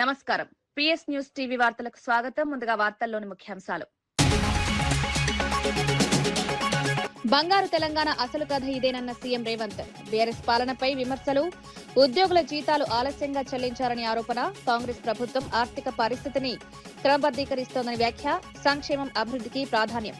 నమస్కారం. PS news TV వార్తలకు స్వాగతం. ముందుగా వార్తల్లోని ముఖ్యాంశాలు. బంగారు తెలంగాణ అసలు కథ ఇదేనన్న సీఎం రేవంత్. బీఆర్ఎస్ పాలనపై విమర్శలు. ఉద్యోగుల జీతాలు ఆలస్యంగా చెల్లించారని ఆరోపణ. కాంగ్రెస్ ప్రభుత్వం ఆర్థిక పరిస్థితిని క్రమబద్దీకరిస్తోందని వ్యాఖ్య. సంక్షేమం అభివృద్ధికి ప్రాధాన్యం.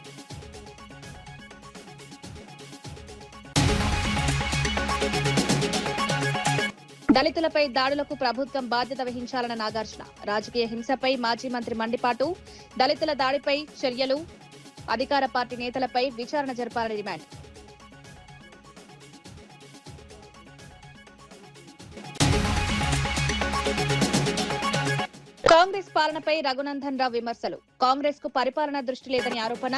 దళితులపై దాడులకు ప్రభుత్వం బాధ్యత వహించాలన్న నాగార్జున. రాజకీయ హింసపై మాజీ మంత్రి మండిపాటు. దళితుల దాడిపై చర్యలు. అధికార పార్టీ నేతలపై విచారణ జరపాలని డిమాండ్. కాంగ్రెస్ పాలనపై రఘునందన్ రావు విమర్శలు. కాంగ్రెస్ కు పరిపాలన దృష్టి లేదని ఆరోపణ.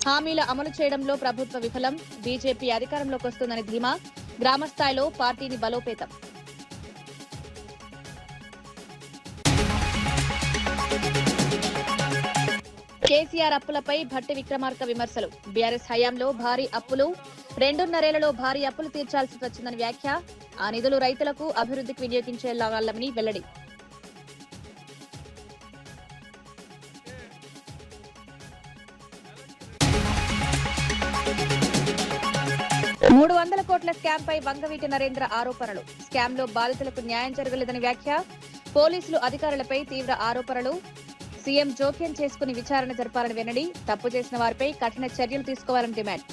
హామీల అమలు చేయడంలో ప్రభుత్వ విఫలం. బీజేపీ అధికారంలోకి వస్తుందని ధీమా. గ్రామస్థాయిలో పార్టీని బలోపేతం. కేసీఆర్ అప్పులపై భట్టి విక్రమార్క విమర్శలు. బీఆర్ఎస్ హయాంలో భారీ అప్పులు. 2.5 భారీ అప్పులు తీర్చాల్సి వచ్చిందని వ్యాఖ్య. ఆ నిధులు రైతులకు అభివృద్ధికి వినియోగించేలాగాలని వెల్లడి. $300 కోట్ల స్కామ్ పై వంగవీటి నరేంద్ర ఆరోపణలు. స్కామ్ లో బాధితులకు న్యాయం జరగలేదని వ్యాఖ్య. పోలీసులు అధికారులపై తీవ్ర ఆరోపణలు. సీఎం జోక్యం చేసుకుని విచారణ జరపాలని వెల్లడి. తప్పు చేసిన వారిపై కఠిన చర్యలు తీసుకోవాలని డిమాండ్.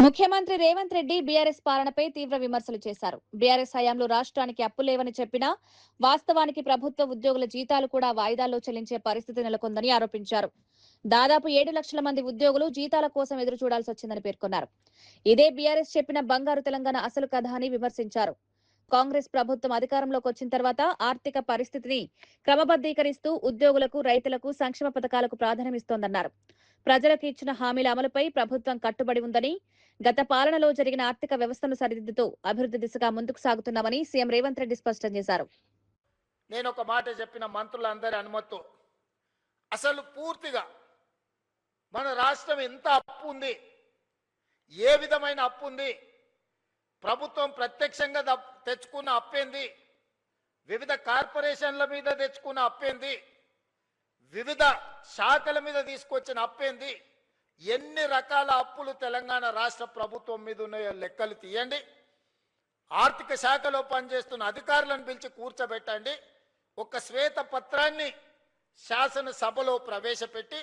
ముఖ్యమంత్రి రేవంత్ రెడ్డి బీఆర్ఎస్ పాలనపై తీవ్ర విమర్శలు చేశారు. బీఆర్ఎస్ హయాంలో రాష్ట్రానికి అప్పు లేవని చెప్పినా వాస్తవానికి ప్రభుత్వ ఉద్యోగుల జీతాలు కూడా వాయిదాల్లో చెల్లించే పరిస్థితి నెలకొందని ఆరోపించారు. దాదాపు 7 లక్షల మంది ఉద్యోగులు జీతాల కోసం ఎదురు చూడాల్సి వచ్చిందని పేర్కొన్నారు. ఇదే బీఆర్ఎస్ చెప్పిన బంగారు తెలంగాణ అసలు కథ అని విమర్శించారు. కాంగ్రెస్ ప్రభుత్వం అధికారంలోకి వచ్చిన తర్వాత ఆర్థిక పరిస్థితిని క్రమబద్దీకరిస్తూ ఉద్యోగులకు, రైతులకు సంక్షేమ పథకాలకు ప్రాధాన్యమిస్తోందన్నారు. ప్రజలకు ఇచ్చిన హామీల అమలుపై ప్రభుత్వం కట్టుబడి ఉందని, గత పాలనలో జరిగిన ఆర్థిక వ్యవస్థను సరిదిద్దుతూ అభివృద్ధి దిశగా ముందుకు సాగుతున్నామని సీఎం రేవంత్ రెడ్డి స్పష్టం చేశారు. నేను ఒక మాట చెప్పిన మంత్రులందరి అనుమతితో అసలు పూర్తిగా మన రాష్ట్రం ఎంత అప్పు ఉంది, ఏ విధమైన అప్పు ఉంది, ప్రభుత్వం ప్రత్యక్షంగా తెచ్చుకున్న అప్పేంది, వివిధ కార్పొరేషన్ల మీద తెచ్చుకున్న అప్పేంది, వివిధ శాఖల మీద తీసుకొచ్చిన అప్పేంది, ఎన్ని రకాల అప్పులు తెలంగాణ రాష్ట్ర ప్రభుత్వం మీద ఉన్నాయో లెక్కలు తీయండి. ఆర్థిక శాఖలో పనిచేస్తున్న అధికారులను పిలిచి కూర్చోబెట్టండి. ఒక శ్వేత పత్రాన్ని శాసనసభలో ప్రవేశపెట్టి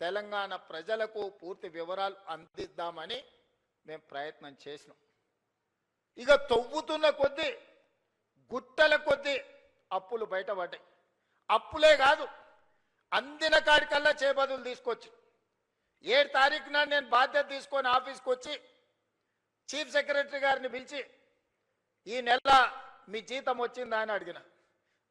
తెలంగాణ ప్రజలకు పూర్తి వివరాలు అందిద్దామని మేము ప్రయత్నం చేసినాం. ఇక తవ్వుతున్న కొద్దీ గుట్టల కొద్దీ అప్పులు బయటపడ్డాయి. అప్పులే కాదు, అందిన కాడికల్లా చేబదులు తీసుకొచ్చి 7 తారీఖు నాడు నేను బాధ్యత తీసుకొని ఆఫీస్కి వచ్చి చీఫ్ సెక్రటరీ గారిని పిలిచి ఈ నెల మీ జీతం వచ్చిందా అని అడిగిన.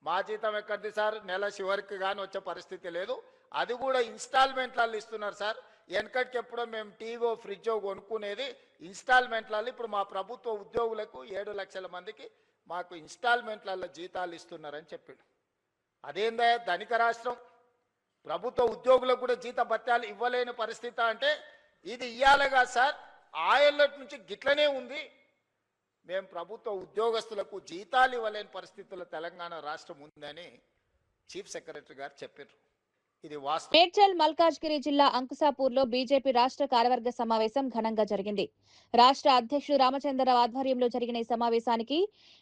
మా జీతం ఎక్కడిది సార్, నెల చివరికి కానీ వచ్చే పరిస్థితి లేదు, అది కూడా ఇన్స్టాల్మెంట్లలో ఇస్తున్నారు సార్. వెనకటికి ఎప్పుడో మేము టీవో ఫ్రిడ్జో కొనుక్కునేది ఇన్స్టాల్మెంట్లలో. ఇప్పుడు మా ప్రభుత్వ ఉద్యోగులకు 7 లక్షల మందికి మాకు ఇన్స్టాల్మెంట్లలో జీతాలు ఇస్తున్నారని చెప్పాడు. అదేందా ధనిక రాష్ట్రం, ప్రభుత్వ ఉద్యోగులకు కూడా జీత భత్యాలు ఇవ్వలేని పరిస్థితి అంటే ఇది ఇయ్యాలిగా సార్, ఆయల్లటి నుంచి గిట్లనే ఉంది. మేము ప్రభుత్వ ఉద్యోగస్తులకు జీతాలు ఇవ్వలేని పరిస్థితుల్లో తెలంగాణ రాష్ట్రం ఉందని చీఫ్ సెక్రటరీ గారు చెప్పారు. ఇది వాస్తవం. మేడ్చల్ మల్కాజ్గిరి జిల్లా అంకుసాపూర్లో బీజేపీ రాష్ట్ర కార్యవర్గ సమావేశం ఘనంగా జరిగింది. రాష్ట్ర అధ్యక్షుడు రామచంద్రరావు ఆధ్వర్యంలో జరిగిన ఈ సమావేశానికి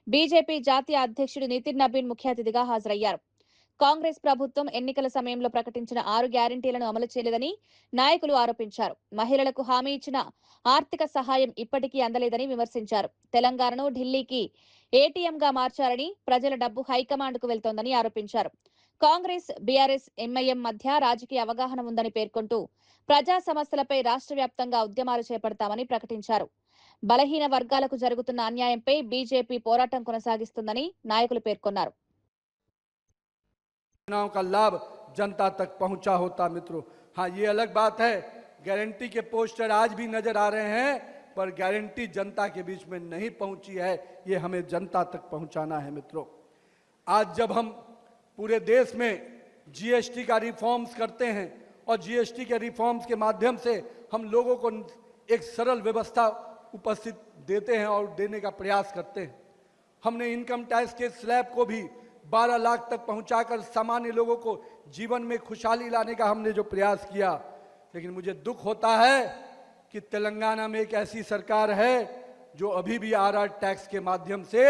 బీజేపీ జాతీయ అధ్యక్షుడు నితిన్ నబీన్ ముఖ్య అతిథిగా హాజరయ్యారు. కాంగ్రెస్ ప్రభుత్వం ఎన్నికల సమయంలో ప్రకటించిన 6 గ్యారంటీలను అమలు చేయలేదని నాయకులు ఆరోపించారు. మహిళలకు హామీ ఇచ్చిన ఆర్థిక సహాయం ఇప్పటికీ అందలేదని విమర్శించారు. తెలంగాణను ఢిల్లీకి ఏటీఎంగా మార్చారని, ప్రజల డబ్బు హైకమాండ్ కు వెళ్తోందని ఆరోపించారు. కాంగ్రెస్, బీఆర్ఎస్, ఎంఐఎం మధ్య రాజకీయ అవగాహన ఉందని పేర్కొంటూ ప్రజా సమస్యలపై రాష్ట్ర వ్యాప్తంగా ఉద్యమాలు చేపడతామని ప్రకటించారు. బలహీన వర్గాలకు జరుగుతున్న అన్యాయంపై బీజేపీ పోరాటం కొనసాగిస్తుందని నాయకులు పేర్కొన్నారు. योजनाओं का लाभ जनता तक पहुंचा होता मित्रों। हाँ, ये अलग बात है, गारंटी के पोस्टर आज भी नजर आ रहे हैं, पर गारंटी जनता के बीच में नहीं पहुंची है, ये हमें जनता तक पहुंचाना है मित्रों। आज जब हम पूरे देश में जीएसटी का रिफॉर्म्स करते हैं और जीएसटी के रिफॉर्म्स के माध्यम से हम लोगों को एक सरल व्यवस्था उपस्थित देते हैं और देने का प्रयास करते हैं। हमने इनकम टैक्स के स्लैब को भी 12 लाख तक पहुंचाकर सामान्य लोगों को जीवन में खुशहाली लाने का हमने जो प्रयास किया। लेकिन मुझे दुख होता है कि तेलंगाना में एक ऐसी सरकार है जो अभी भी आरआर टैक्स के माध्यम से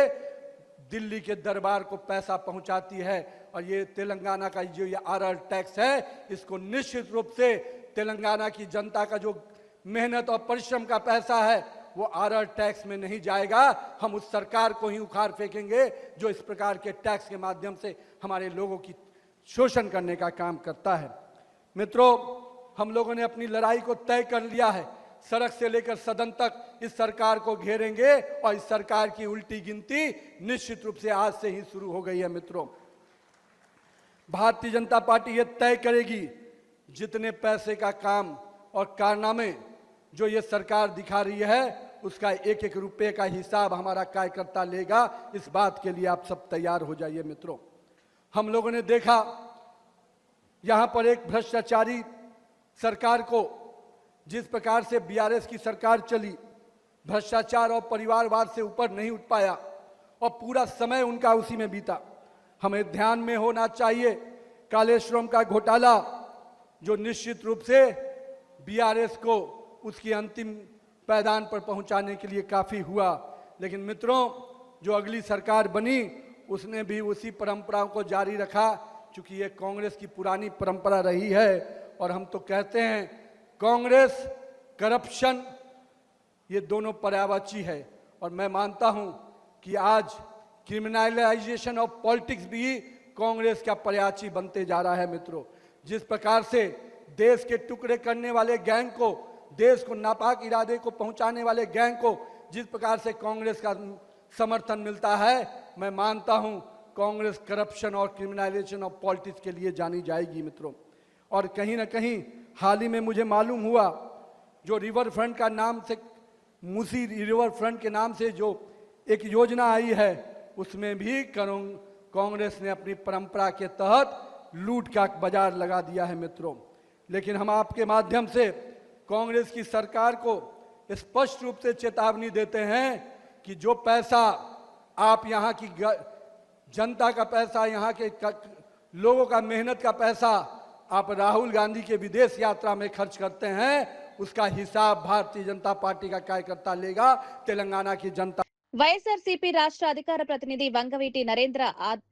दिल्ली के दरबार को पैसा पहुंचाती है। और ये तेलंगाना का जो ये आरआर टैक्स है, इसको निश्चित रूप से तेलंगाना की जनता का जो मेहनत और परिश्रम का पैसा है वो आरआर टैक्स में नहीं जाएगा। हम उस सरकार को ही उखाड़ फेंकेंगे जो इस प्रकार के टैक्स के माध्यम से हमारे लोगों की शोषण करने का काम करता है। मित्रों, हम लोगों ने अपनी लड़ाई को तय कर लिया है। सड़क से लेकर सदन तक इस सरकार को घेरेंगे और इस सरकार की उल्टी गिनती निश्चित रूप से आज से ही शुरू हो गई है। मित्रों, भारतीय जनता पार्टी ये तय करेगी जितने पैसे का काम और कारनामे जो ये सरकार दिखा रही है उसका एक एक रुपए का हिसाब हमारा कार्यकर्ता लेगा। इस बात के लिए आप सब तैयार हो जाइए। मित्रों, हम लोगों ने देखा यहां पर एक भ्रष्टाचारी सरकार को जिस प्रकार से बीआरएस की सरकार चली, भ्रष्टाचार और परिवारवाद से ऊपर नहीं उठ पाया और पूरा समय उनका उसी में बीता। हमें ध्यान में होना चाहिए कालेश्वरम का घोटाला जो निश्चित रूप से बीआरएस को उसकी अंतिम पायदान पर पहुंचाने के लिए काफी हुआ। लेकिन मित्रों, जो अगली सरकार बनी उसने भी उसी परंपराओं को जारी रखा, क्योंकि ये कांग्रेस की पुरानी परंपरा रही है। और हम तो कहते हैं कांग्रेस करप्शन ये दोनों पर्यायवाची है। और मैं मानता हूं कि आज क्रिमिनलाइजेशन ऑफ पॉलिटिक्स भी कांग्रेस का पर्यायवाची बनते जा रहा है। मित्रों, जिस प्रकार से देश के टुकड़े करने वाले गैंग को, देश को नापाक इरादे को पहुंचाने वाले गैंग को जिस प्रकार से कांग्रेस का समर्थन मिलता है, मैं मानता हूं कांग्रेस करप्शन और क्रिमिनलाइजेशन ऑफ पॉलिटिक्स के लिए जानी जाएगी। मित्रों, और कहीं ना कहीं हाल ही में मुझे मालूम हुआ जो रिवर फ्रंट का नाम से, मूसी रिवर फ्रंट के नाम से जो एक योजना आई है, उसमें भी कांग्रेस ने अपनी परंपरा के तहत लूट का बाजार लगा दिया है। मित्रों, लेकिन हम आपके माध्यम से कांग्रेस की सरकार को स्पष्ट रूप से चेतावनी देते हैं कि जो पैसा आप यहाँ की जनता का पैसा, यहाँ के लोगों का मेहनत का पैसा आप राहुल गांधी के विदेश यात्रा में खर्च करते हैं, उसका हिसाब भारतीय जनता पार्टी का कार्यकर्ता लेगा। तेलंगाना की जनता వైఎస్ఆర్సీపీ రాష్ట్ర అధికార ప్రతినిధి వంగవీటి నరేంద్ర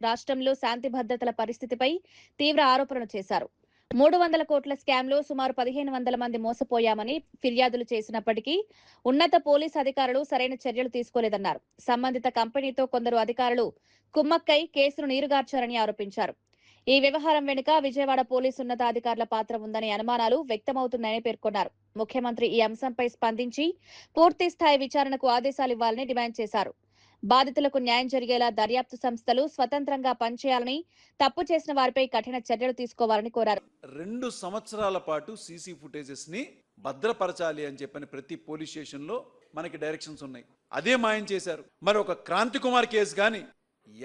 రాష్ట్రంలో శాంతి భద్రతల పరిస్థితిపై తీవ్ర ఆరోపణలు చేశారు. 300 కోట్ల స్కామ్ లో సుమారు 1500 మంది మోసపోయామని ఫిర్యాదులు చేసినప్పటికీ ఉన్నత పోలీసు అధికారులు సరైన చర్యలు తీసుకోలేదన్నారు. సంబంధిత కంపెనీతో కొందరు అధికారులు కుమ్మక్కై కేసును నీరుగార్చారని ఆరోపించారు. ఈ వ్యవహారం వెనుక విజయవాడ పోలీసు ఉన్నతాధికారుల పాత్ర ఉందనే అనుమానాలు వ్యక్తమవుతున్నాయని పేర్కొన్నారు. ముఖ్యమంత్రి ఈ అంశంపై స్పందించి పూర్తి స్థాయి విచారణకు ఆదేశాలు ఇవ్వాలని డిమాండ్ చేశారు. బాధితులకు న్యాయం జరిగేలా దర్యాప్తు సంస్థలు స్వతంత్రంగా పనిచేయాలని, తప్పు చేసిన వారిపై కఠిన చర్యలు తీసుకోవాలని కోరారు. 2 సంవత్సరాల పాటు సీసీ ఫుటేజెస్ ని భద్రపరచాలి అని చెప్పని ప్రతి పోలీస్ స్టేషన్ లో మనకి డైరెక్షన్స్ ఉన్నాయి. అదే మాయం చేశారు. మరి ఒక క్రాంతి కుమార్ కేసు గాని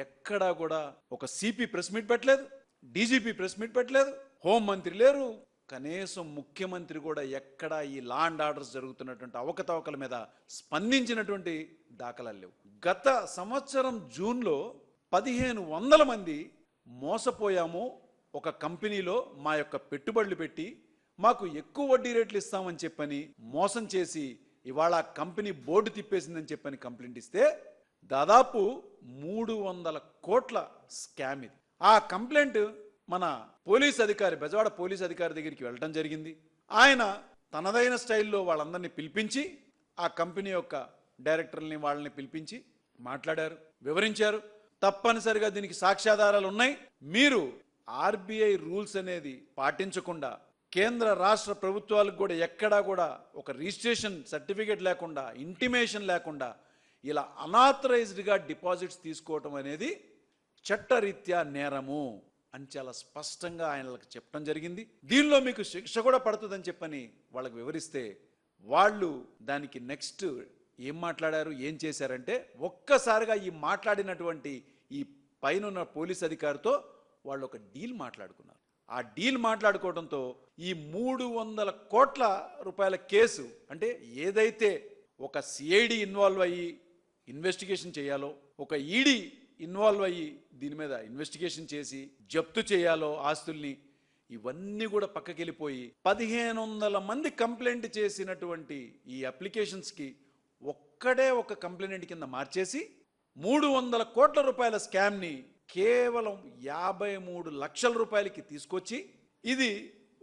ఎక్కడా కూడా ఒక సిపి ప్రెస్ మీట్ పెట్టలేదు, డీజీపీ ప్రెస్ మీట్ పెట్టలేదు, హోం మంత్రి లేరు, కనీసం ముఖ్యమంత్రి కూడా ఎక్కడా ఈ లా అండ్ ఆర్డర్స్ జరుగుతున్నటువంటి అవకతవకల మీద స్పందించినటువంటి దాఖలాలు లేవు. గత సంవత్సరం జూన్లో 1500 మంది మోసపోయాము, ఒక కంపెనీలో మా యొక్క పెట్టుబడులు పెట్టి మాకు ఎక్కువ వడ్డీ రేట్లు ఇస్తామని చెప్పని మోసం చేసి ఇవాళ కంపెనీ బోర్డు తిప్పేసిందని చెప్పని కంప్లైంట్ ఇస్తే దాదాపు 300 కోట్ల స్కామ్ ఇది. ఆ కంప్లైంట్ మన పోలీస్ అధికారి, బెజవాడ పోలీస్ అధికారి దగ్గరికి వెళ్ళడం జరిగింది. ఆయన తనదైన స్టైల్లో వాళ్ళందరినీ పిలిపించి ఆ కంపెనీ యొక్క డైరెక్టర్ని వాళ్ళని పిలిపించి మాట్లాడారు, వివరించారు. తప్పనిసరిగా దీనికి సాక్ష్యాధారాలు ఉన్నాయి. మీరు ఆర్బీఐ రూల్స్ అనేది పాటించకుండా, కేంద్ర రాష్ట్ర ప్రభుత్వాలకు కూడా ఎక్కడా కూడా ఒక రిజిస్ట్రేషన్ సర్టిఫికేట్ లేకుండా, ఇంటిమేషన్ లేకుండా ఇలా అనాథరైజ్డ్గా డిపాజిట్స్ తీసుకోవటం అనేది చట్టరీత్యా నేరము అని చాలా స్పష్టంగా ఆయనలకు చెప్పడం జరిగింది. దీనిలో మీకు శిక్ష కూడా పడుతుందని చెప్పని వాళ్ళకి వివరిస్తే వాళ్ళు దానికి నెక్స్ట్ ఏం మాట్లాడారు, ఏం చేశారంటే ఒక్కసారిగా ఈ మాట్లాడినటువంటి ఈ పైన పోలీస్ అధికారితో వాళ్ళు ఒక డీల్ మాట్లాడుకున్నారు. ఆ డీల్ మాట్లాడుకోవడంతో ఈ 300 కోట్ల రూపాయల కేసు, అంటే ఏదైతే ఒక సిఐడి ఇన్వాల్వ్ అయ్యి ఇన్వెస్టిగేషన్ చేయాలో, ఒక ఈడీ ఇన్వాల్వ్ అయ్యి దీని మీద ఇన్వెస్టిగేషన్ చేసి జప్తు చేయాలో ఆస్తుల్ని ఇవన్నీ కూడా పక్కకెళ్ళిపోయి 1500 మంది కంప్లైంట్ చేసినటువంటి ఈ అప్లికేషన్స్కి ఒక్కడే ఒక కంప్లైంట్ కింద మార్చేసి 300 కోట్ల రూపాయల స్కామ్ని కేవలం 53 లక్షల రూపాయలకి తీసుకొచ్చి ఇది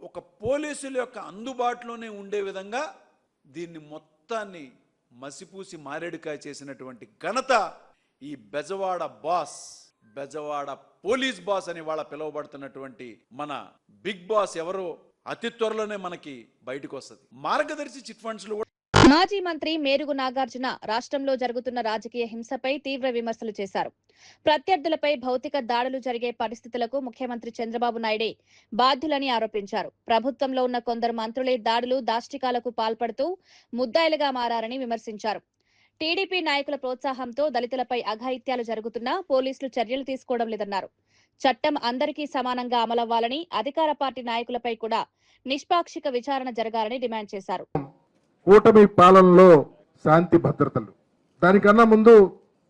ఒక పోలీసుల యొక్క అందుబాటులోనే ఉండే విధంగా దీన్ని మొత్తాన్ని మసిపూసి మారేడుకాయ చేసినటువంటి ఘనత ఈ Bezawada boss, Bezawada police boss అని వాళ్ళ పిలువబడుతున్నటువంటి మన బిగ్ బాస్ ఎవరో అతి త్వరలోనే మనకి బయటకు వస్తుంది. మార్గదర్శి చిట్ ఫండ్స్ లో మాజీ మంత్రి మేరుగు నాగార్జున రాష్ట్రంలో జరుగుతున్న రాజకీయ హింసపై తీవ్ర విమర్శలు చేశారు. ప్రత్యర్థులపై భౌతిక దాడులు జరిగే పరిస్థితులకు ముఖ్యమంత్రి చంద్రబాబు నాయుడే బాధ్యులని ఆరోపించారు. ప్రభుత్వంలో ఉన్న కొందరు మంత్రులే దాడులు, దాష్టికాలకు పాల్పడుతూ ముద్దాయిలుగా మారారని విమర్శించారు. టీడీపీ నాయకుల ప్రోత్సాహంతో దళితులపై అఘాయిత్యాలు జరుగుతున్నా పోలీసులు చర్యలు తీసుకోవడం లేదన్నారు. చట్టం అందరికీ సమానంగా అమలవ్వాలని, అధికార పార్టీ నాయకులపై కూడా నిష్పాక్షిక విచారణ జరగాలని డిమాండ్ చేశారు. కూటమి పాలనలో శాంతి భద్రతలు, దానికన్నా ముందు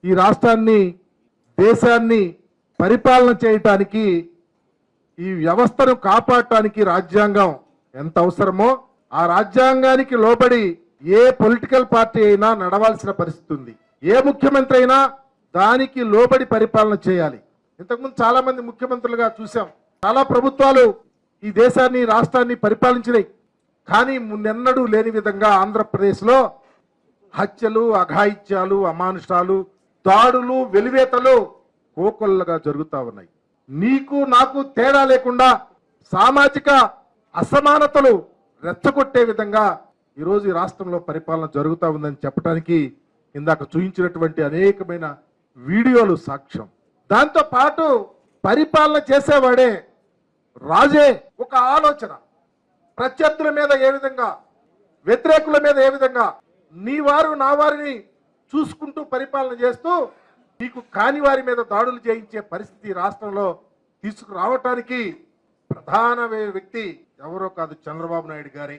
ఈ రాష్ట్రాన్ని, దేశాన్ని పరిపాలన చేయటానికి, ఈ వ్యవస్థను కాపాడటానికి రాజ్యాంగం ఎంత అవసరమో ఆ రాజ్యాంగానికి లోబడి ఏ పొలిటికల్ పార్టీ అయినా నడవాల్సిన పరిస్థితి ఉంది. ఏ ముఖ్యమంత్రి అయినా దానికి లోబడి పరిపాలన చేయాలి. ఇంతకుముందు చాలా మంది ముఖ్యమంత్రులుగా చూసాం. చాలా ప్రభుత్వాలు ఈ దేశాన్ని, రాష్ట్రాన్ని పరిపాలించినాయి. కానీ మున్నెన్నడూ లేని విధంగా ఆంధ్రప్రదేశ్లో హత్యలు, అఘాయిత్యాలు, అమానుషాలు, దాడులు, వెలివేతలు కోకొల్లగా జరుగుతూ ఉన్నాయి. నీకు నాకు తేడా లేకుండా సామాజిక అసమానతలు రెచ్చగొట్టే విధంగా ఈరోజు ఈ రాష్ట్రంలో పరిపాలన జరుగుతూ ఉందని చెప్పడానికి ఇందాక చూపించినటువంటి అనేకమైన వీడియోలు సాక్ష్యం. దాంతో పాటు పరిపాలన చేసేవాడే రాజే ఒక ఆలోచన, ప్రత్యర్థుల మీద ఏ విధంగా, వ్యతిరేకుల మీద ఏ విధంగా, నీ వారు నా వారిని చూసుకుంటూ పరిపాలన చేస్తూ నీకు కాని వారి మీద దాడులు చేయించే పరిస్థితి రాష్ట్రంలో తీసుకురావటానికి ప్రధాన వ్యక్తి ఎవరో కాదు, చంద్రబాబు నాయుడు గారి.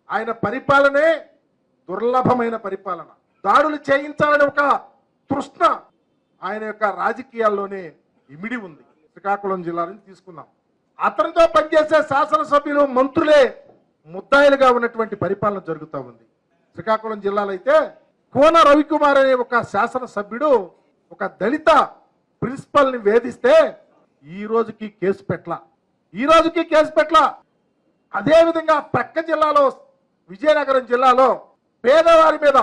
ఆయన పరిపాలనే దుర్లభమైన పరిపాలన. దాడులు చేయించాలని ఒక తృష్ణ ఆయన యొక్క రాజకీయాల్లోనే ఇమిడి ఉంది. శ్రీకాకుళం జిల్లా నుంచి తీసుకుందాం. అతనితో పనిచేసే శాసనసభ్యులు, మంత్రులే ముద్దాయిలుగా ఉన్నటువంటి పరిపాలన జరుగుతూ ఉంది. శ్రీకాకుళం జిల్లాలో అయితే కోన రవికుమార్ అనే ఒక శాసనసభ్యుడు ఒక దళిత ప్రిన్సిపల్ ని వేధిస్తే ఈ రోజుకి కేసు పెట్ల. అదేవిధంగా ప్రక్క జిల్లాలో, విజయనగరం జిల్లాలో పేదవారి మీద,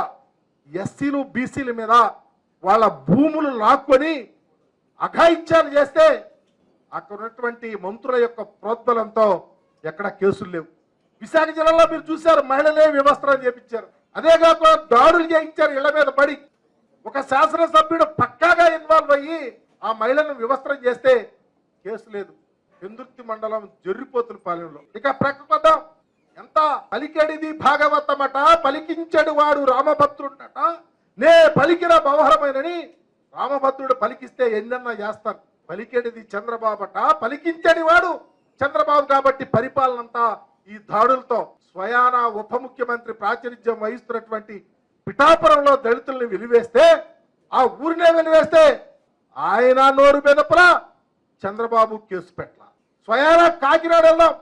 ఎస్సీలు, బీసీల మీద వాళ్ళ భూములు లాక్కొని అఘాయిత్యాలు చేస్తే అక్కడ ఉన్నటువంటి మంత్రుల యొక్క ప్రోద్బలంతో ఎక్కడ కేసులు లేవు. విశాఖ జిల్లాలో మీరు చూశారు, మహిళలే వివస్త్రం చేపించారు. అదే కాకుండా దాడులు చేయించారు ఇళ్ల మీద పడి. ఒక శాసనసభ్యుడు పక్కాగా ఇన్వాల్వ్ అయ్యి ఆ మహిళను వివస్త్రం చేస్తే కేసు లేదు. పెందుర్తి మండలం జర్రిపోతుల పాలెంలో. ఇక ప్రక్కకొద్దాం, ఎంత పలికెడిది భాగవతమట, పలికించడు వాడు రామభద్రుడట, నే పలికిన బవహరమైనని రామభద్రుడు పలికిస్తే ఎన్నన్నా చేస్తారు. పలికెడిది చంద్రబాబట, పలికించడి వాడు చంద్రబాబు. కాబట్టి పరిపాలన అంతా ఈ దాడులతో. స్వయాన ఉప ముఖ్యమంత్రి ప్రాతినిధ్యం వహిస్తున్నటువంటి పిఠాపురంలో దళితుల్ని వెలివేస్తే, ఆ ఊరినే వెలివేస్తే ఆయన నోరు బెదపలా, చంద్రబాబు కేసు పెట్టల. స్వయాన కాకినాడ వెళ్దాం.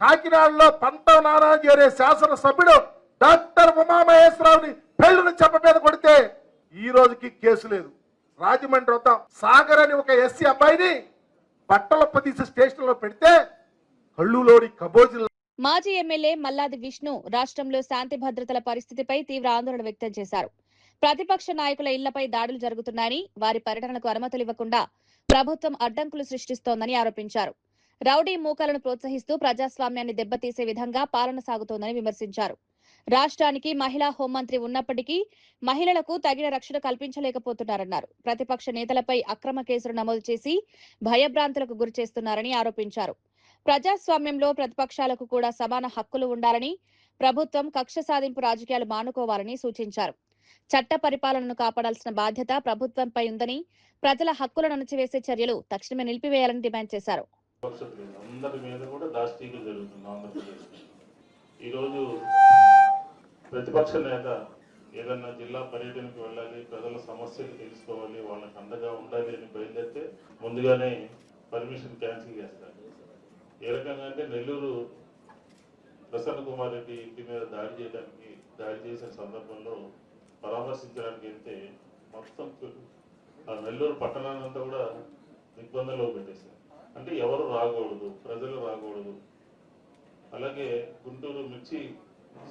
కాకినాడలో పంతం నానాజీ అనే శాసనసభ్యుడు డాక్టర్ ఉమామహేశ్వరరావుని పెళ్లిని చెప్ప మీద కొడితే ఈ రోజుకి కేసు లేదు. రాజమండ్రి వద్దాం, సాగర్ అని ఒక ఎస్సీ అబ్బాయిని బట్టలొప్ప తీసి స్టేషన్ లో పెడితే కళ్ళులోని కబోజీలు. మాజీ ఎమ్మెల్యే మల్లాది విష్ణు రాష్ట్రంలో శాంతి భద్రతల పరిస్థితిపై తీవ్ర ఆందోళన వ్యక్తం చేశారు. ప్రతిపక్ష నాయకుల ఇళ్లపై దాడులు జరుగుతున్నాయని, వారి పర్యటనకు అనుమతులు ఇవ్వకుండా ప్రభుత్వం అడ్డంకులు సృష్టిస్తోందని ఆరోపించారు. రౌడీ మూకలను ప్రోత్సహిస్తూ ప్రజాస్వామ్యాన్ని దెబ్బతీసే విధంగా పాలన సాగుతోందని విమర్శించారు. రాష్ట్రానికి మహిళా హోంమంత్రి ఉన్నప్పటికీ మహిళలకు తగిన రక్షణ కల్పించలేకపోతున్నారన్నారు. ప్రతిపక్ష నేతలపై అక్రమ కేసులు నమోదు చేసి భయభ్రాంతులకు గురిచేస్తున్నారని ఆరోపించారు. ప్రజాస్వామ్యంలో ప్రతిపక్షాలకు కూడా సమాన హక్కులు ఉండాలని, ప్రభుత్వం కక్ష సాధింపు రాజకీయాలు మానుకోవాలని సూచించారు. చట్ట పరిపాలనను కాపాడాల్సిన బాధ్యత ప్రభుత్వంపై ఉందని, ప్రజల హక్కులను అణచివేసే చర్యలు తక్షణమే నిలిపివేయాలని డిమాండ్ చేశారు. అందరి మీద కూడా దాష్టీకులు జరుగుతుంది ఆంధ్రప్రదేశ్. ఈరోజు ప్రతిపక్ష నేత ఏదన్నా జిల్లా పర్యటనకు వెళ్ళాలి, ప్రజల సమస్యలు తెలుసుకోవాలి, వాళ్ళకి అండగా ఉండాలి అని బయలుదేరితే ముందుగానే పర్మిషన్ క్యాన్సిల్ చేస్తారు. ఏ రకంగా అంటే నెల్లూరు ప్రసన్న కుమార్ రెడ్డి ఇంటి మీద దాడి చేసిన సందర్భంలో పరామర్శించడానికి వెళ్తే మొత్తం ఆ నెల్లూరు పట్టణాన్ని అంతా కూడా దిగ్బంధంలో పెట్టేశారు. అంటే ఎవరు రాకూడదు, ప్రజలు రాకూడదు. అలాగే గుంటూరు మిర్చి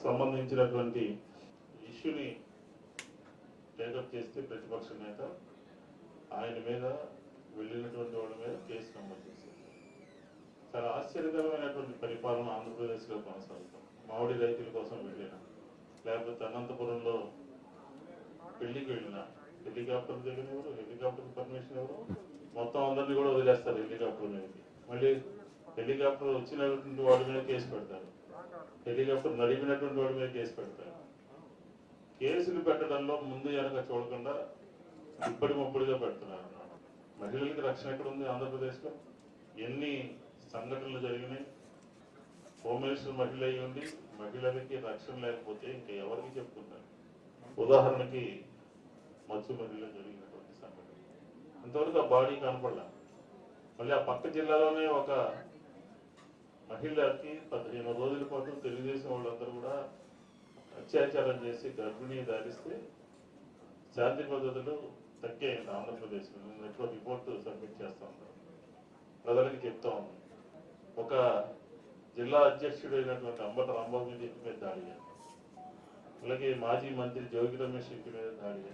సంబంధించినటువంటి ఇష్యూని టేకప్ చేస్తే ప్రతిపక్ష నేత ఆయన మీద వెళ్ళినటువంటి వాళ్ళ మీద కేసు నమోదు చేశారు. చాలా ఆశ్చర్యకరమైనటువంటి పరిపాలన ఆంధ్రప్రదేశ్లో కొనసాగుతాం. మామిడి రైతుల కోసం వెళ్ళిన, లేకపోతే అనంతపురంలో పెళ్లికి వెళ్ళిన, హెలికాప్టర్ దగ్గర ఎవరు, హెలికాప్టర్ పర్మిషన్ ఎవరు, మొత్తం అందరినీ కూడా వదిలేస్తారు హెలికాప్టర్ మీదకి. మళ్ళీ హెలికాప్టర్ వచ్చినటువంటి వాడి మీద కేసు పెడతారు, హెలికాప్టర్ నడిపినటువంటి వాడి మీద కేసు పెడతారు. కేసులు పెట్టడంలో ముందు వెనక చూడకుండా ఇప్పటి ముప్పటిగా పెడుతున్నారు. మహిళలకి రక్షణ ఎక్కడ ఉంది ఆంధ్రప్రదేశ్లో? ఎన్ని సంఘటనలు జరిగినాయి? హోమ్ మినిస్టర్ మహిళ అయి ఉండి మహిళలకి రక్షణ లేకపోతే ఇంకా ఎవరికి చెప్పుకుంటారు? ఉదాహరణకి మత్స్య మహిళలో జరిగినటువంటి సంఘటన అంతవరకు ఆ బాడీ కనపడలా. మళ్ళీ ఆ పక్క జిల్లాలోనే ఒక మహిళకి 15 రోజుల పాటు తెలుగుదేశం వాళ్ళందరూ కూడా అత్యాచారం చేసి గర్భిణీ దారిస్తే శాంతి భద్రతలు తగ్గాయండి ఆంధ్రప్రదేశ్లో. నేను ఎక్కువ రిపోర్ట్ సబ్మిట్ చేస్తా ఉన్నాను, ప్రజలకి చెప్తా ఉన్నాను. ఒక జిల్లా అధ్యక్షుడు అయినటువంటి అంబట రాంబాబు మీద ఇంటి మీద దాడి, అలాగే మాజీ మంత్రి జోగి రమేష్ ఇంటి మీద దాడి.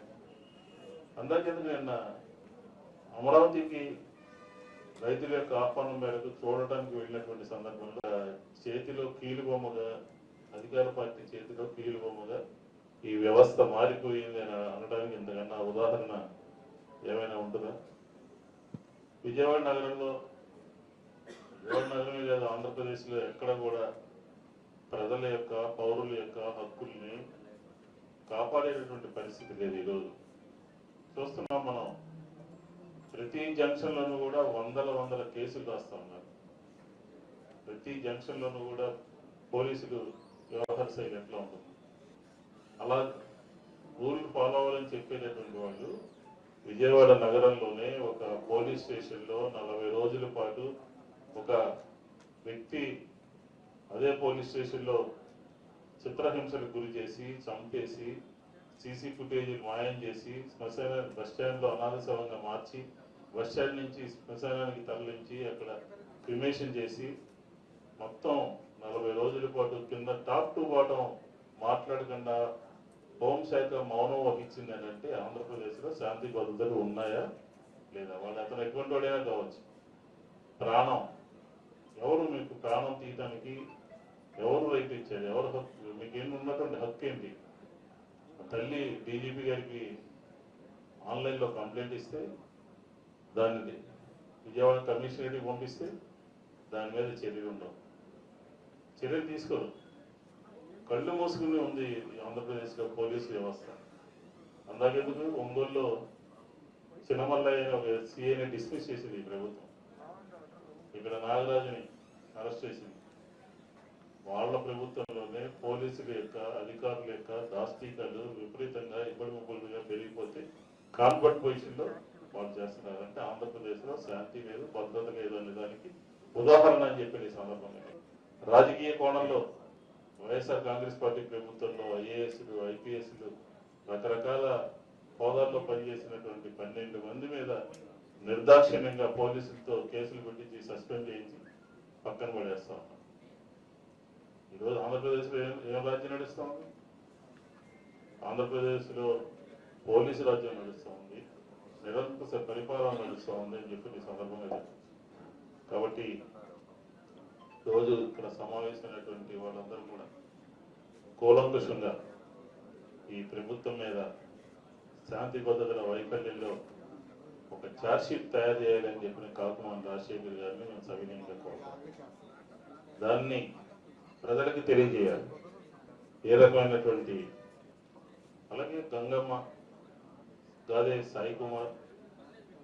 అందరికెందుకు నిన్న అమరావతికి రైతుల యొక్క ఆహ్వానం మేరకు చూడటానికి వెళ్ళినటువంటి సందర్భంలో చేతిలో కీలుబొమ్మగా, అధికార పార్టీ చేతిలో కీలుబొమ్మగా ఈ వ్యవస్థ మారిపోయింది అని అనడానికి ఇంతకన్నా ఉదాహరణ ఏమైనా ఉంటుందా? విజయవాడ నగరంలో, విజయవాడ నగరమే లేదు ఆంధ్రప్రదేశ్లో ఎక్కడ కూడా ప్రజల యొక్క, పౌరుల యొక్క హక్కుల్ని కాపాడేటటువంటి పరిస్థితి లేదు. ఈరోజు చూస్తున్నాం మనం, ప్రతి జంక్షన్లోనూ కూడా వందల కేసులు రాస్తా ఉన్నారు. ప్రతి జంక్షన్లోనూ కూడా పోలీసులు వ్యవహార శైలి ఎట్లా ఉంటుంది? అలా రూల్ ఫాలో అవ్వాలని చెప్పేటటువంటి వాళ్ళు విజయవాడ నగరంలోనే ఒక పోలీస్ స్టేషన్లో 40 రోజుల పాటు ఒక వ్యక్తి అదే పోలీస్ స్టేషన్లో చిత్రహింసలకు గురి చేసి, చంపేసి, సీసీ ఫుటేజ్ మాయం చేసి, బస్ స్టాండ్లో అనాథ శవంగా మార్చి, బస్ స్టాండ్ నుంచి శ్మశానానికి తరలించి అక్కడ క్రిమేషన్ చేసి, మొత్తం 40 రోజుల పాటు కింద టాప్ టు బాటం మాట్లాడకుండా హోంశాఖ మౌనం వహించింది అని అంటే ఆంధ్రప్రదేశ్లో శాంతి భద్రతలు ఉన్నాయా లేదా? వాళ్ళు అతను ఎటువంటి వాడైనా కావచ్చు. ప్రాణం, ఎవరు మీకు ప్రాణం తీయటానికి ఎవరు రైట్ ఇచ్చారు? ఎవరు హక్కు? మీకేం ఉన్నటువంటి హక్కు ఏంటి? తల్లి డీజీపీ గారికి ఆన్లైన్లో కంప్లైంట్ ఇస్తే దాన్ని విజయవాడ కమిషనరేట్కి పంపిస్తే దాని మీద చర్యలు ఉండవు, చర్యలు తీసుకోరు. కళ్ళు మూసుకుని ఉంది ఆంధ్రప్రదేశ్లో పోలీసు వ్యవస్థ. అందాకెందుకు ఒంగోలులో చిన్నమల్లయ్య ఒక సిఐని డిస్మిస్ చేసింది ఈ ప్రభుత్వం, ఇక్కడ నాగరాజుని అరెస్ట్ చేసింది. వాళ్ళ ప్రభుత్వంలోనే పోలీసుల యొక్క, అధికారుల యొక్క దాష్టీకాలు విపరీతంగా ఇబ్బడి ముబ్బడిగా పెరిగిపోతే కాన్వర్ట్ పొజిషన్లో వాళ్ళు చేస్తున్నారు. అంటే ఆంధ్రప్రదేశ్లో శాంతి లేదు, భద్రత లేదు అనే దానికి ఉదాహరణ అని చెప్పి ఈ సందర్భంగా రాజకీయ కోణంలో వైఎస్ఆర్ కాంగ్రెస్ పార్టీ ప్రభుత్వంలో ఐఏఎస్లు, ఐపీఎస్లు, రకరకాల హోదాల్లో పనిచేసినటువంటి 12 మంది మీద నిర్దాక్షిణ్యంగా పోలీసులతో కేసులు పెట్టించి సస్పెండ్ చేయించి పక్కన పడేస్తా ఉన్నాం. ఈరోజు ఆంధ్రప్రదేశ్లో ఏం రాజ్యం నడుస్తూ ఉంది? ఆంధ్రప్రదేశ్లో పోలీసు రాజ్యం నడుస్తూ ఉంది, నిరంకుశ పరిపాలన నడుస్తూ ఉంది అని చెప్పి ఈ సందర్భంగా చెప్పారు. కాబట్టి రోజు ఇక్కడ సమావేశమైనటువంటి వాళ్ళందరూ కూడా కూలంకషంగా ఈ ప్రభుత్వం మీద శాంతి భద్రతల వైఫల్యంలో ఒక ఛార్జ్షీట్ తయారు చేయాలని చెప్పిన కాకుమాన్ రాజశేఖర్ గారిని మేము సవినయంగా కోరుతాం. దాన్ని ప్రజలకు తెలియజేయాలి. ఏ రకమైనటువంటి, అలాగే గంగమ్మ, గాదే సాయి కుమార్,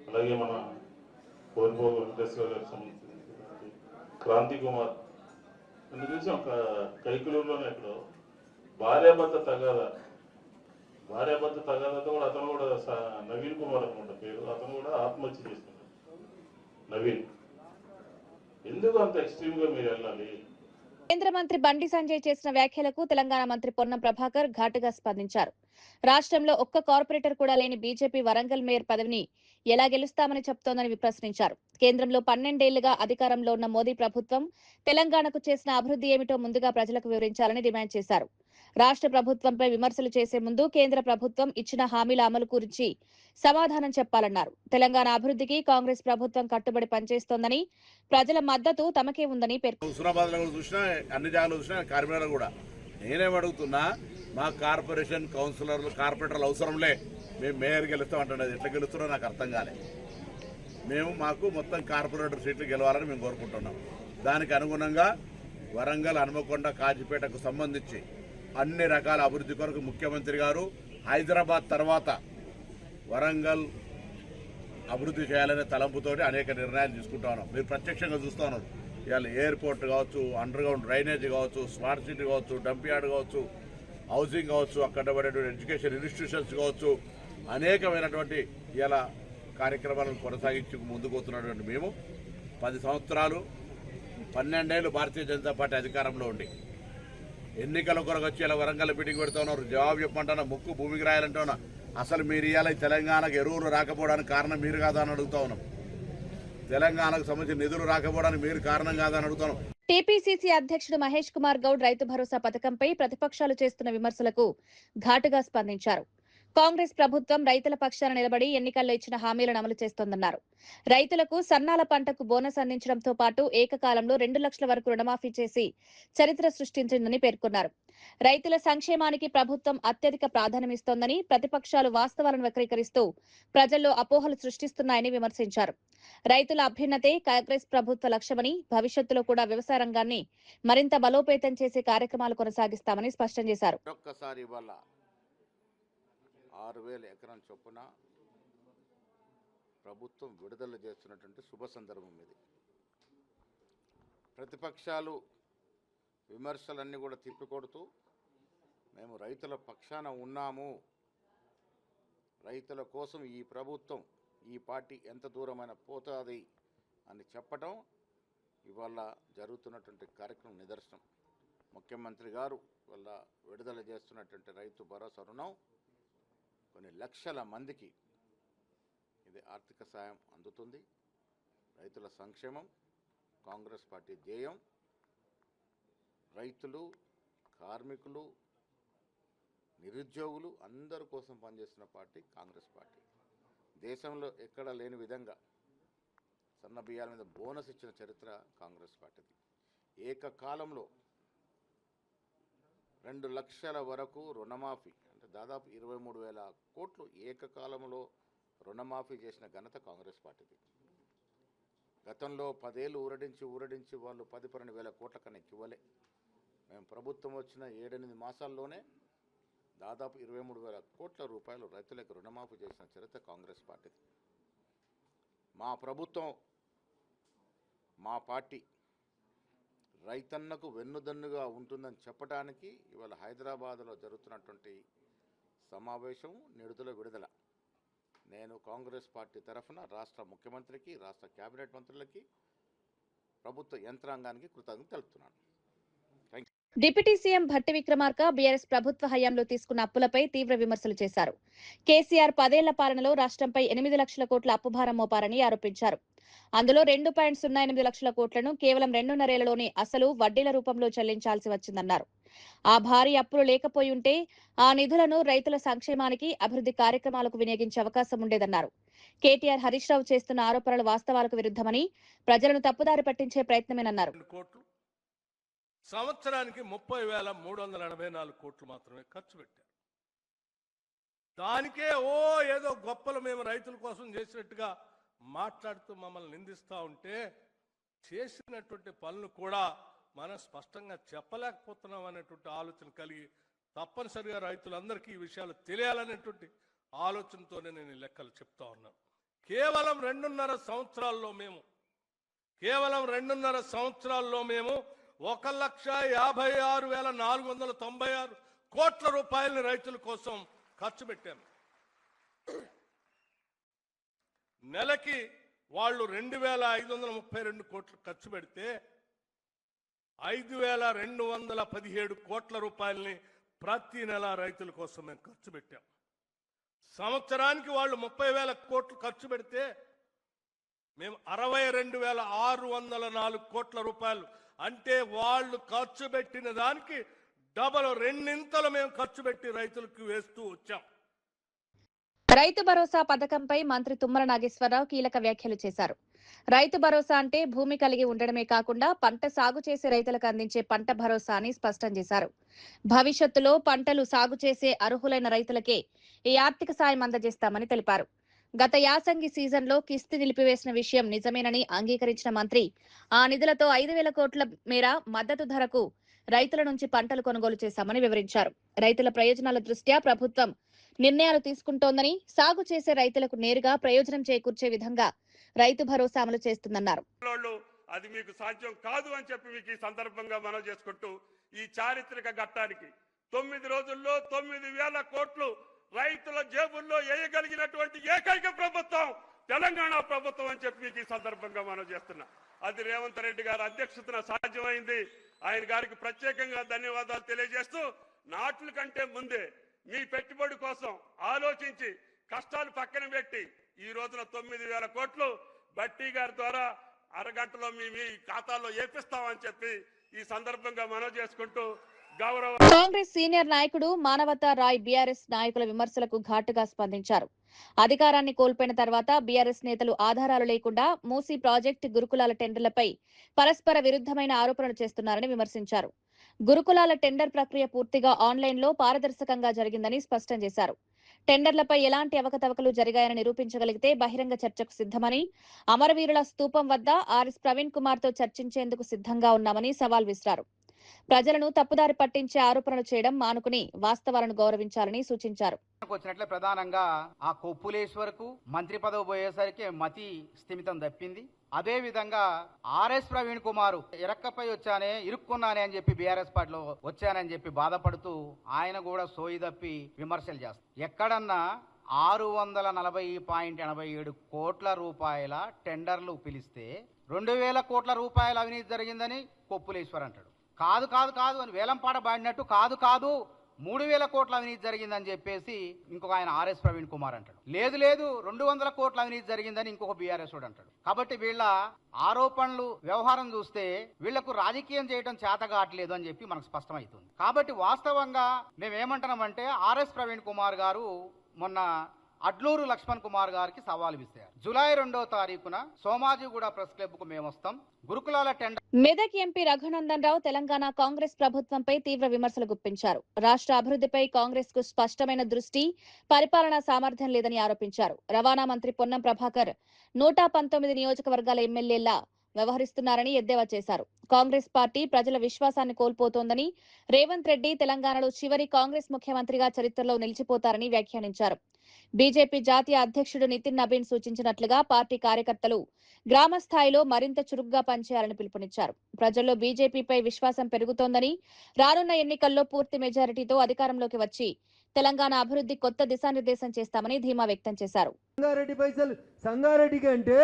అలాగే మన కోల్పో వెంకటేశ్వర గారికి సంబంధించిన క్రాంతి కుమార్ నిన్న చూసాం కైకులూరులోనే ఎక్కడో భార్యాభర్త తగాదా భార్యాభర్త తగాదంతా కూడా అతను కూడా నవీన్ కుమార్ అనుకుంటా పేరు, అతను కూడా ఆత్మహత్య చేసుకున్నాడు. నవీన్ ఎందుకు అంత ఎక్స్ట్రీమ్ గా మీరు వెళ్ళాలి? కేంద్ర మంత్రి బండి సంజయ్ చేసిన వ్యాఖ్యలకు తెలంగాణ మంత్రి పొన్నం ప్రభాకర్ ఘాటుగా స్పందించారు. రాష్ట్రంలో ఒక్క కార్పొరేటర్ కూడా లేని బీజేపీ వరంగల్ మేయర్ పదవిని ఎలా గెలుస్తామని చెప్తోందని ప్రశ్నించారు. కేంద్రంలో 12 ఏళ్లుగా అధికారంలో ఉన్న మోదీ ప్రభుత్వం తెలంగాణకు చేసిన అభివృద్ధి ఏమిటో ముందుగా ప్రజలకు వివరించాలని డిమాండ్ చేశారు. రాష్ట్ర ప్రభుత్వంపై విమర్శలు చేసే ముందు కేంద్ర ప్రభుత్వం ఇచ్చిన హామీల అమలు గురించి సమాధానం చెప్పాలన్నారు. తెలంగాణ అభివృద్ధికి కాంగ్రెస్ ప్రభుత్వం కట్టుబడి పనిచేస్తోందని, ప్రజల మద్దతు తమకే ఉందని పేర్కొన్నారు. హుస్నాబాద్ లో చూసినా అన్ని జాగాలు చూసినా కార్మికులు కూడా నేనేమడుగుతున్నా, మా కార్పొరేషన్ కౌన్సిలర్లు కార్పొరేటర్లు అవసరంలే, మేము మేయర్ గెలుస్తామంటున్నది ఎట్లా గెలుస్తారో నాకు అర్థం కాలే. మాకు మొత్తం కార్పొరేటర్ సీట్లు గెలవాలని మేము కోరుకుంటున్నాం. దానికి అనుగుణంగా వరంగల్, హనుమకొండ, కాజీపేటకు సంబంధించి అన్ని రకాల అభివృద్ధి కొరకు ముఖ్యమంత్రి గారు హైదరాబాద్ తర్వాత వరంగల్ అభివృద్ధి చేయాలనే తలంపుతోటి అనేక నిర్ణయాలు తీసుకుంటా ఉన్నాం. మీరు ప్రత్యక్షంగా చూస్తూ ఉన్నారు. ఇవాళ ఎయిర్పోర్ట్ కావచ్చు, అండర్ గ్రౌండ్ డ్రైనేజ్ కావచ్చు, స్మార్ట్ సిటీ కావచ్చు, డంప్ యార్డ్ కావచ్చు, హౌసింగ్ కావచ్చు, అక్కడ పడేటువంటి ఎడ్యుకేషన్ ఇన్స్టిట్యూషన్స్ కావచ్చు, అనేకమైనటువంటి ఇవాళ కార్యక్రమాలను కొనసాగించి ముందుకు పోతున్నటువంటి మేము 10 సంవత్సరాలు 12 ఏళ్ళు భారతీయ జనతా పార్టీ అధికారంలో ఉండి ఎన్నికల కొరకు వచ్చి ఇలా వరంగల్ మీటింగ్ పెడుతూ ఉన్నారు. జవాబు చెప్పమంటున్నా, ముక్కు భూమికి రాయాలంటున్నా. అసలు మీరు ఇవాళ తెలంగాణకు ఎరువులు రాకపోవడానికి కారణం మీరు కాదా అని అడుగుతా ఉన్నాం. తెలంగాణకు సంబంధించిన నిధులు రాకపోవడానికి మీరు కారణం కాదని అడుగుతున్నాం. టీపీసీసీ అధ్యక్షుడు మహేష్ కుమార్ గౌడ్ రైతు భరోసా పథకంపై ప్రతిపక్షాలు చేస్తున్న విమర్శలకు ఘాటుగా స్పందించారు. కాంగ్రెస్ ప్రభుత్వం రైతుల పక్షాన నిలబడి ఎన్నికల్లో ఇచ్చిన హామీలను అమలు చేస్తోందన్నారు. రైతులకు సన్నాల పంటకు బోనస్ అందించడంతో పాటు ఏకకాలంలో 2 లక్షల వరకు రుణమాఫీ చేసి చరిత్ర సృష్టించిందని పేర్కొన్నారు. రైతుల సంక్షేమానికి ప్రభుత్వం అత్యధిక ప్రాధాన్యమిస్తోందని, ప్రతిపక్షాలు వాస్తవాలను వక్రీకరిస్తూ ప్రజల్లో అపోహలు సృష్టిస్తున్నాయని విమర్శించారు. రైతుల అభ్యున్నతే కాంగ్రెస్ ప్రభుత్వ లక్ష్యమని, భవిష్యత్తులో కూడా వ్యవసాయ రంగాన్ని మరింత బలోపేతం చేసే కార్యక్రమాలు కొనసాగిస్తామని స్పష్టం చేశారు. 6,000 ఎకరం చొప్పున ప్రభుత్వం విడుదల చేస్తున్నటువంటి శుభ సందర్భం ఇది. ప్రతిపక్షాలు విమర్శలన్నీ కూడా తిప్పికొడుతూ మేము రైతుల పక్షాన ఉన్నాము, రైతుల కోసం ఈ ప్రభుత్వం, ఈ పార్టీ ఎంత దూరమైన పోతుంది అని చెప్పడం ఇవాళ జరుగుతున్నటువంటి కార్యక్రమం నిదర్శనం. ముఖ్యమంత్రి గారు వల్ల విడుదల చేస్తున్నటువంటి రైతు భరోసా రుణం కొన్ని లక్షల మందికి ఇది ఆర్థిక సాయం అందుతుంది. రైతుల సంక్షేమం కాంగ్రెస్ పార్టీ ధ్యేయం. రైతులు, కార్మికులు, నిరుద్యోగులు అందరి కోసం పనిచేస్తున్న పార్టీ కాంగ్రెస్ పార్టీ. దేశంలో ఎక్కడ లేని విధంగా సన్న బియ్యాల మీద బోనస్ ఇచ్చిన చరిత్ర కాంగ్రెస్ పార్టీది. ఏకకాలంలో 2 లక్షల వరకు రుణమాఫీ, అంటే దాదాపు 23,000 కోట్లు ఏకకాలంలో రుణమాఫీ చేసిన ఘనత కాంగ్రెస్ పార్టీది. గతంలో 10 ఏళ్ళు ఊరడించి వాళ్ళు 10-12 కోట్ల కన్నా ఇవ్వలే. మేము ప్రభుత్వం వచ్చిన 7-8 మాసాల్లోనే దాదాపు 23,000 కోట్ల రూపాయలు రైతులకు రుణమాఫీ చేసిన చరిత్ర కాంగ్రెస్ పార్టీది. మా ప్రభుత్వం, మా పార్టీ రైతన్నకు వెన్నుదన్నుగా ఉంటుందని చెప్పడానికి ఇవాళ హైదరాబాద్లో జరుగుతున్నటువంటి సమావేశం, నిడుదల విడుదల. నేను కాంగ్రెస్ పార్టీ తరఫున రాష్ట్ర ముఖ్యమంత్రికి, రాష్ట్ర కేబినెట్ మంత్రులకి, ప్రభుత్వ యంత్రాంగానికి కృతజ్ఞతలు తెలుపుతున్నాను. Deputy CM Bhatti Vikramarka BRS ప్రభుత్వ హయాంలో తీసుకున్న అప్పులపై తీవ్ర విమర్శలు చేశారు. కేసీఆర్ 10 ఏళ్ల పాలనలో రాష్ట్రంపై 8 లక్షల కోట్ల అప్పుభారం మోపారని ఆరోపించారు. అందులో 2.08 లక్షల కోట్లను కేవలం 2.5 ఏళ్లలోనే అసలు వడ్డీల రూపంలో చెల్లించాల్సి వచ్చిందన్నారు. ఆ భారీ అప్పులు లేకపోయి ఉంటే ఆ నిధులను రైతుల సంక్షేమానికి, అభివృద్ధి కార్యక్రమాలకు వినియోగించే అవకాశం ఉండేదన్నారు. కేటీఆర్, హరీష్ రావు చేస్తున్న ఆరోపణలు వాస్తవాలకు విరుద్ధమని, ప్రజలను తప్పుదారి పట్టించే ప్రయత్నమేనన్నారు. సంవత్సరానికి 30,384 కోట్లు మాత్రమే ఖర్చు పెట్టారు. దానికే ఏదో గొప్పలు మేము రైతుల కోసం చేసినట్టుగా మాట్లాడుతూ మమ్మల్ని నిందిస్తూ ఉంటే, చేసినటువంటి పనులు కూడా మనం స్పష్టంగా చెప్పలేకపోతున్నాం అనేటువంటి ఆలోచన కలిగి తప్పనిసరిగా రైతులందరికీ ఈ విషయాలు తెలియాలనేటువంటి ఆలోచనతోనే నేను ఈ లెక్కలు చెప్తా ఉన్నాను. కేవలం 2.5 సంవత్సరాల్లో మేము 1,56,496 కోట్ల రూపాయలని రైతుల కోసం ఖర్చు పెట్టాం. నెలకి వాళ్ళు 2,532 కోట్లు ఖర్చు పెడితే 5,217 కోట్ల రూపాయలని ప్రతి నెల రైతుల కోసం మేము ఖర్చు పెట్టాం. సంవత్సరానికి వాళ్ళు 30,000 కోట్లు ఖర్చు పెడితే మేము 62,604 కోట్ల రూపాయలు, అంటే వాళ్ళు ఖర్చు పెట్టిన దానికి డబల్, రెండింతలు మేము ఖర్చు పెట్టి రైతులకు వేస్తూ వచ్చాం. రైతు భరోసా పథకంపై మంత్రి తుమ్మల నాగేశ్వరరావు కీలక వ్యాఖ్యలు చేశారు. రైతు భరోసా అంటే భూమి కలిగి ఉండడమే కాకుండా పంట సాగు చేసే రైతులకు అందించే పంట భరోసా అని స్పష్టం చేశారు. భవిష్యత్తులో పంటలు సాగు చేసే అర్హులైన రైతులకే ఈ ఆర్థిక సాయం అందజేస్తామని తెలిపారు. గత యాసంగి సీజన్లో కిస్తీ నిలిపివేసిన విషయం నిజమేనని అంగీకరించిన మంత్రి ఆ నిధులతో 5,000 కోట్ల మేర మద్దతు ధరకు రైతుల నుంచి పంటలు కొనుగోలు చేశామని వివరించారు. రైతుల ప్రయోజనాల దృష్ట్యా ప్రభుత్వం నిర్ణయాలు తీసుకుంటోందని, సాగు చేసే రైతులకు నేరుగా ప్రయోజనం చేకూర్చే విధంగా రైతు భరోసా అమలు చేస్తుందన్నారు. అది మీకు సాధ్యం కాదు అని చెప్పి మీకు ఈ సందర్భంగా మనం చేసుకుంటూ ఈ చారిత్రక ఘట్టానికి 9 రోజుల్లో 9,000 కోట్లు రైతుల జేబుల్లో వేయగలిగినటువంటి ఏకైక ప్రభుత్వం తెలంగాణ ప్రభుత్వం అని చెప్పి మీకు ఈ సందర్భంగా మనం చేస్తున్నాం. అది రేవంత్ రెడ్డి గారి అధ్యక్షతన సాధ్యమైంది. ఆయన గారికి ప్రత్యేకంగా ధన్యవాదాలు తెలియజేస్తూ, నాట్ల కంటే ముందే మీ పెట్టుబడి కోసం ఆలోచించి కష్టాలు పక్కన పెట్టి ఈ రోజున 9,000 కోట్లు బట్టి గారి ద్వారా అరగంటలో మీ ఖాతాలో ఏపిస్తామని చెప్పి ఈ సందర్భంగా మనం చేసుకుంటూ కాంగ్రెస్ సీనియర్ నాయకుడు మానవతా రాయ్ బీఆర్ఎస్ నాయకుల విమర్శలకు ఘాటుగా స్పందించారు. అధికారాన్ని కోల్పోయిన తర్వాత బీఆర్ఎస్ నేతలు ఆధారాలు లేకుండా మూసీ ప్రాజెక్టు, గురుకులాల టెండర్లపై పరస్పర విరుద్ధమైన ఆరోపణలు చేస్తున్నారని విమర్శించారు. గురుకులాల టెండర్ ప్రక్రియ పూర్తిగా ఆన్లైన్లో పారదర్శకంగా జరిగిందని స్పష్టం చేశారు. టెండర్లపై ఎలాంటి అవకతవకలు జరిగాయని నిరూపించగలిగితే బహిరంగ చర్చకు సిద్ధమని, అమరవీరుల స్తూపం వద్ద ఆర్ఎస్ ప్రవీణ్ కుమార్ తో చర్చించేందుకు సిద్ధంగా ఉన్నామని సవాల్ విసిరారు. ప్రజలను తప్పుదారి పట్టించే ఆరోపణలు చేయడం మానుకుని వాస్తవాలను గౌరవించాలని సూచించారు. వచ్చినట్లే ప్రధానంగా ఆ కొప్పులేశ్వరకు మంత్రి పదవి పోయేసరికి మతి స్థిమితం తప్పింది. అదే విధంగా ఆర్ఎస్ ప్రవీణ్ కుమార్ ఇరక్కపై వచ్చానే, ఇరుక్కున్నానే అని చెప్పి బీఆర్ఎస్ పార్టీలో వచ్చానని చెప్పి బాధపడుతూ ఆయన కూడా సోయి తప్పి విమర్శలు చేస్తారు. ఎక్కడన్నా 640.87 కోట్ల రూపాయల టెండర్లు పిలిస్తే 2,000 కోట్ల రూపాయల అవినీతి జరిగిందని కొప్పులేశ్వర్ అంటాడు. కాదు కాదు కాదు అని వేలంపాట బాడినట్టు, కాదు కాదు 3,000 కోట్ల అవినీతి జరిగిందని చెప్పేసి ఇంకొక ఆయన ఆర్ఎస్ ప్రవీణ్ కుమార్ అంటాడు. లేదు లేదు 200 కోట్ల అవినీతి జరిగిందని ఇంకొక బీఆర్ఎస్ అంటాడు. కాబట్టి వీళ్ళ ఆరోపణలు వ్యవహారం చూస్తే వీళ్లకు రాజకీయం చేయడం చేత కావట్లేదు అని చెప్పి మనకు స్పష్టమవుతుంది. కాబట్టి వాస్తవంగా మేమేమంటున్నామంటే ఆర్ఎస్ ప్రవీణ్ కుమార్ గారు మొన్న అడ్లూరు లక్ష్మణ్ కుమార్ గారికి సవాల్ విసిరారు. జూలై 2వ తారీఖున సోమాజిగూడ ప్రెస్ క్లబ్ కు మేమొస్తాం, గురుకులాల టెండర్. మెదక్ ఎంపీ రఘునందన్ రావు తెలంగాణ కాంగ్రెస్ ప్రభుత్వంపై తీవ్ర విమర్శలు గుప్పించారు. రాష్ట్ర అభివృద్ధిపై కాంగ్రెస్ కు స్పష్టమైన దృష్టి, పరిపాలనా సామర్థ్యం లేదని ఆరోపించారు. రవాణా మంత్రి పొన్నం ప్రభాకర్ 119 నియోజకవర్గాల ఎమ్మెల్యేలా వ్యవహరిస్తున్నారని ఎద్దేవా చేశారు. కాంగ్రెస్ పార్టీ ప్రజల విశ్వాసాన్ని కోల్పోతోందని, రేవంత్ రెడ్డి తెలంగాణలో చివరి కాంగ్రెస్ ముఖ్యమంత్రిగా చరిత్రలో నిలిచిపోతారని వ్యాఖ్యానించారు. బీజేపీ జాతీయ అధ్యక్షుడు నితిన్ నబీన్ సూచించినట్లుగా పార్టీ కార్యకర్తలు గ్రామ స్థాయిలో మరింత చురుగ్గా పనిచేయాలని పిలుపునిచ్చారు. ప్రజల్లో బీజేపీపై విశ్వాసం పెరుగుతోందని, రానున్న ఎన్నికల్లో పూర్తి మెజారిటీతో అధికారంలోకి వచ్చి తెలంగాణ అభివృద్ధి కొత్త దిశానిర్దేశం చేస్తామని ధీమా వ్యక్తం చేశారు. సంగారెడ్డి పైసలు సంగారెడ్డికి అంటే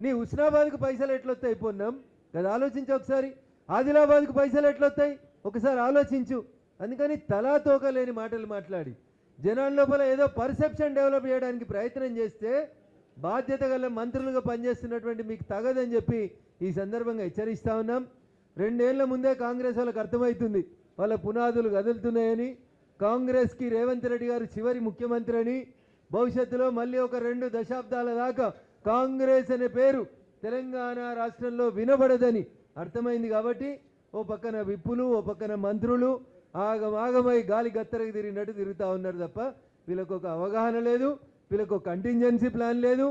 నీ హుస్నాబాద్కు పైసలు ఎట్లొస్తాయి పొన్నం కదా, ఆలోచించు ఒకసారి. ఆదిలాబాద్కు పైసలు ఎట్లొస్తాయి ఒకసారి ఆలోచించు. అందుకని తలా తోక లేని మాటలు మాట్లాడి జనాల లోపల ఏదో పర్సెప్షన్ డెవలప్ చేయడానికి ప్రయత్నం చేస్తే బాధ్యత గల మంత్రులుగా పనిచేస్తున్నటువంటి మీకు తగదని చెప్పి ఈ సందర్భంగా హెచ్చరిస్తా ఉన్నాం. 2 ఏళ్ల ముందే కాంగ్రెస్ వాళ్ళకి అర్థమవుతుంది వాళ్ళ పునాదులు కదులుతున్నాయని, కాంగ్రెస్కి రేవంత్ రెడ్డి గారు చివరి ముఖ్యమంత్రి అని, భవిష్యత్తులో మళ్ళీ ఒక 2 దశాబ్దాల దాకా కాంగ్రెస్ అనే పేరు తెలంగాణ రాష్ట్రంలో వినబడదని అర్థమైంది. కాబట్టి ఓ పక్కన విప్పులు, ఓ పక్కన మంత్రులు ఆగమై గాలి గత్తరకు తిరిగినట్టు తిరుగుతూ ఉన్నారు తప్ప వీళ్ళకు ఒక అవగాహన లేదు, వీళ్ళకు ఒక కంటింజెన్సీ ప్లాన్ లేదు.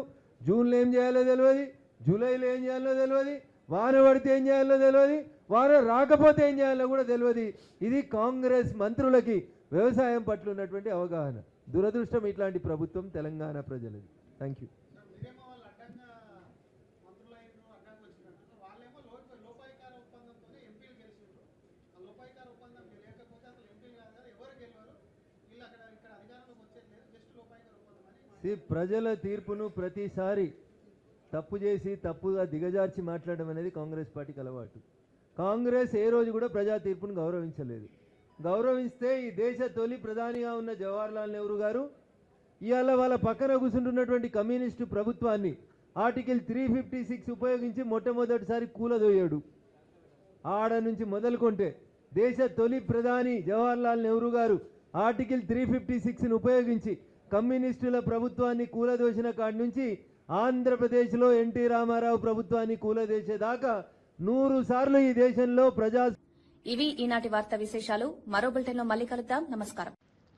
జూన్లో ఏం చేయాలో తెలియదు, జూలైలో ఏం చేయాలో తెలియదు, వాన పడితే ఏం చేయాలో తెలియదు, వాన రాకపోతే ఏం చేయాలో కూడా తెలియదు. ఇది కాంగ్రెస్ మంత్రులకి వ్యవసాయం పట్ల ఉన్నటువంటి అవగాహన. దురదృష్టం ఇట్లాంటి ప్రభుత్వం తెలంగాణ ప్రజలది. Thank you. ప్రజల తీర్పును ప్రతిసారి తప్పు చేసి తప్పుగా దిగజార్చి మాట్లాడడం అనేది కాంగ్రెస్ పార్టీకి అలవాటు. కాంగ్రెస్ ఏ రోజు కూడా ప్రజా తీర్పును గౌరవించలేదు. గౌరవిస్తే ఈ దేశ తొలి ప్రధానిగా ఉన్న జవహర్లాల్ నెహ్రూ గారు ఇవాళ వాళ్ళ పక్కన కూర్చుంటున్నటువంటి కమ్యూనిస్టు ప్రభుత్వాన్ని ఆర్టికల్ 356 ఉపయోగించి మొట్టమొదటిసారి కూలదోయాడు. ఆడ నుంచి మొదలుకుంటే దేశ తొలి ప్రధాని జవహర్లాల్ నెహ్రూ గారు ఆర్టికల్ 356ను ఉపయోగించి కమ్యూనిస్టుల ప్రభుత్వాన్ని కూలదోసిన కాడి నుంచి ఆంధ్రప్రదేశ్లో ఎన్టీ రామారావు ప్రభుత్వాన్ని కూలదోసేదాకా 100 సార్లు ఈ దేశంలో ఇవి ఈనాటి వార్తా విశేషాలు. మరో బులెటిన్లో మళ్ళీ కలుద్దాం. నమస్కారం.